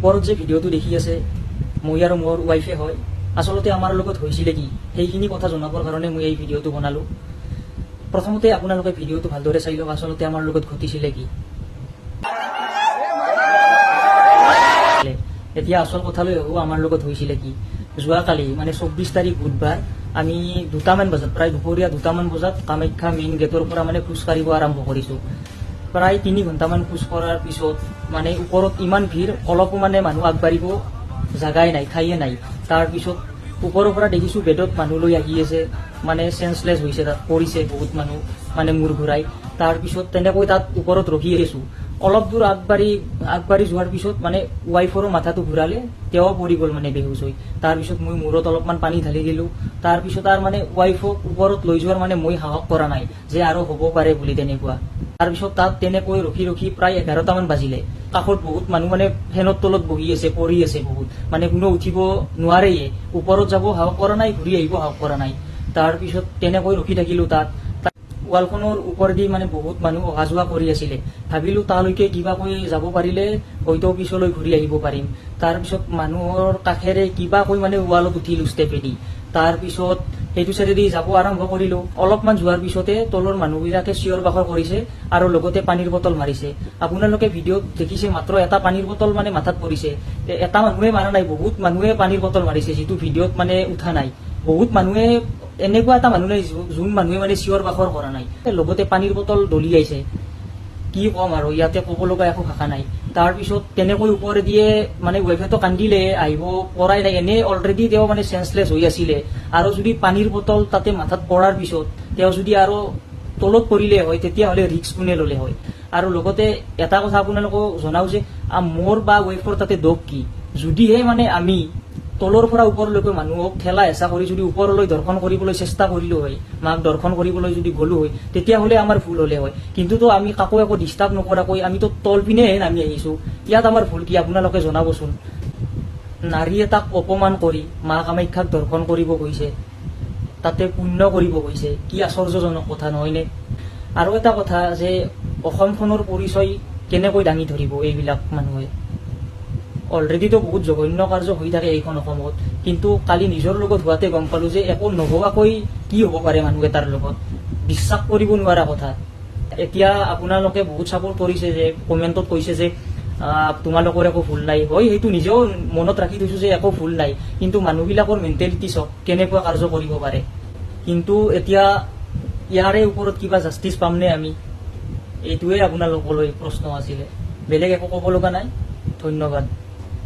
ওপৰত যে ভিডিঅ'টো দেখি আছে মই আৰু মোৰ ৱাইফে হয় আচলতে আমাৰ লগত হৈছিলে কি সেইখিনি কথা জনাবৰ কাৰণে মই এই ভিডিঅ'টো বনালো। প্ৰথমতে আপোনালোকে ভিডিঅ'টো ভালদৰে চাই লওক আচলতে আমাৰ লগত ঘটিছিলে কি। এতিয়া আচল কথালৈ আহো, আমাৰ লগত হৈছিলে কি। যোৱাকালি মানে 24 তাৰিখ বুধবাৰ আমি 2টামান বজাত প্ৰায় দুপৰীয়া 2টামান বজাত কামাখ্যা মেইন গেটৰ পৰা মানে খোজ কাঢ়িব আৰম্ভ কৰিছো। প্ৰায় 3 ঘণ্টামান খোজ কঢ়াৰ পিছত মানে ওপৰত ইমান ভিৰ, অলপো মানে মানুহ আগবাঢ়িব জাগাই নাই, ঠাইয়ে নাই। তাৰপিছত ওপৰৰ পৰা দেখিছো বেডত মানুহ লৈ আহি আছে, মানে চেঞ্চলেছ হৈছে, তাত পৰিছে বহুত মানুহ, মানে মূৰ ঘূৰাই। তাৰপিছত তেনেকৈ তাত ওপৰত ৰখি আছো। অলপ দূৰ আগবাঢ়ি যোৱাৰ পিছত মানে ৱাইফৰো মাথাটো ঘূৰালে, তেওঁ পৰি গ'ল মানে বেহুচ হৈ। তাৰপিছত মই মূৰত অলপমান পানী ঢালি দিলো। তাৰপিছত আৰু মানে ৱাইফক ওপৰত লৈ যোৱাৰ মানে মই সাহস কৰা নাই যে আৰু হ'ব পাৰে বুলি তেনেকুৱা। তাৰপিছত তাত তেনেকৈ ৰখি প্ৰায় 11টামান বাজিলে। কাষত বহুত মানুহ মানে ফেনৰ তলত বহি আছে, পৰি আছে বহুত, মানে কোনো উঠিব নোৱাৰেয়ে। ওপৰত যাব সাহস কৰা নাই, ঘূৰি আহিব সাহস কৰা নাই। তাৰপিছত তেনেকৈ ৰখি থাকিলো তাত। ৱালখনৰ ওপৰেদি মানে বহুত মানুহ অহা যোৱা কৰি আছিলে। ভাবিলো তালৈকে কিবা কৈ যাব পাৰিলে হয়তো পিছলৈ ঘূৰি আহিব পাৰিম। তাৰপিছত মানুহৰ কাষেৰে কিবা কৈ মানে ৱালত উঠিলো ষ্টেপেদি। তাৰপিছত সেইটো চাইডেদি যাব আৰম্ভ কৰিলো। অলপমান যোৱাৰ পিছতে তলৰ মানুহবিলাকে চিঞৰ বাখৰ কৰিছে আৰু লগতে পানীৰ বটল মাৰিছে। আপোনালোকে ভিডিঅ'ত দেখিছে মাত্ৰ এটা পানীৰ বটল মানে মাথাত পৰিছে। এটা মানুহে মাৰা নাই, বহুত মানুহে পানীৰ বটল মাৰিছে, যিটো ভিডিঅ'ত মানে উঠা নাই। বহুত মানুহে, এনেকুৱা এটা মানুহ নাই যোন মানুহে মানে চিঞৰ বাখৰ কৰা নাই, লগতে পানীৰ বটল দলিয়াইছে। কি কম আৰু, ইয়াতে ক'ব লগা একো ভাষা নাই। তাৰপিছত তেনেকৈ ওপৰে দিয়ে মানে ৱাইফেটো কান্দিলে, আহিব পৰাই নাই, এনে অলৰেডি তেওঁ মানে চেঞ্চলেছ হৈ আছিলে। আৰু যদি পানীৰ বটল তাতে মাথাত পৰাৰ পিছত তেওঁ যদি আৰু তলত পৰিলে হয় তেতিয়াহ'লে ৰিক্স কোনে ল'লে হয়। আৰু লগতে এটা কথা আপোনালোকক জনাও যে মোৰ বা ৱাইফৰ তাতে দোষ কি। যদিহে মানে আমি তলৰ পৰা ওপৰলৈকে মানুহক ঠেলা হেঁচা কৰি যদি ওপৰলৈ দৰ্শন কৰিবলৈ চেষ্টা কৰিলো হয়, মাক দৰ্শন কৰিবলৈ যদি গলো হয়, তেতিয়াহ'লে আমাৰ ভুল হলে হয়। কিন্তুতো আমি কাকো একো ডিষ্টাৰ্ব নকৰাকৈ আমিতো তল পিনেহে নামি আহিছো। ইয়াত আমাৰ ভুল কি আপোনালোকে জনাবচোন। নাৰী এটাক অপমান কৰি মা কামাখ্যাক দৰ্শন কৰিব গৈছে, তাতে পুণ্য কৰিব গৈছে, কি আশ্চৰ্যজনক কথা নহয়নে। আৰু এটা কথা যে অসমখনৰ পৰিচয় কেনেকৈ দাঙি ধৰিব এইবিলাক মানুহে। অলৰেডিতো বহুত জঘন্য কাৰ্য হৈ থাকে এইখন অসমত, কিন্তু কালি নিজৰ লগত হোৱাতে গম পালো যে একো নভবাকৈ কি হ'ব পাৰে মানুহ এটাৰ লগত, বিশ্বাস কৰিব নোৱাৰা কথা। এতিয়া আপোনালোকে বহুত চাপোৰ্ট কৰিছে, যে কমেণ্টত কৈছে যে তোমালোকৰ একো ভুল নাই। হয়, সেইটো নিজেও মনত ৰাখি থৈছো যে একো ভুল নাই, কিন্তু মানুহবিলাকৰ মেণ্টেলিটি চাওক কেনেকুৱা কাৰ্য কৰিব পাৰে। কিন্তু এতিয়া ইয়াৰে ওপৰত কিবা জাষ্টিচ পামনে আমি, এইটোৱে আপোনালোকলৈ প্ৰশ্ন আছিলে। বেলেগ একো ক'ব লগা নাই। ধন্যবাদ।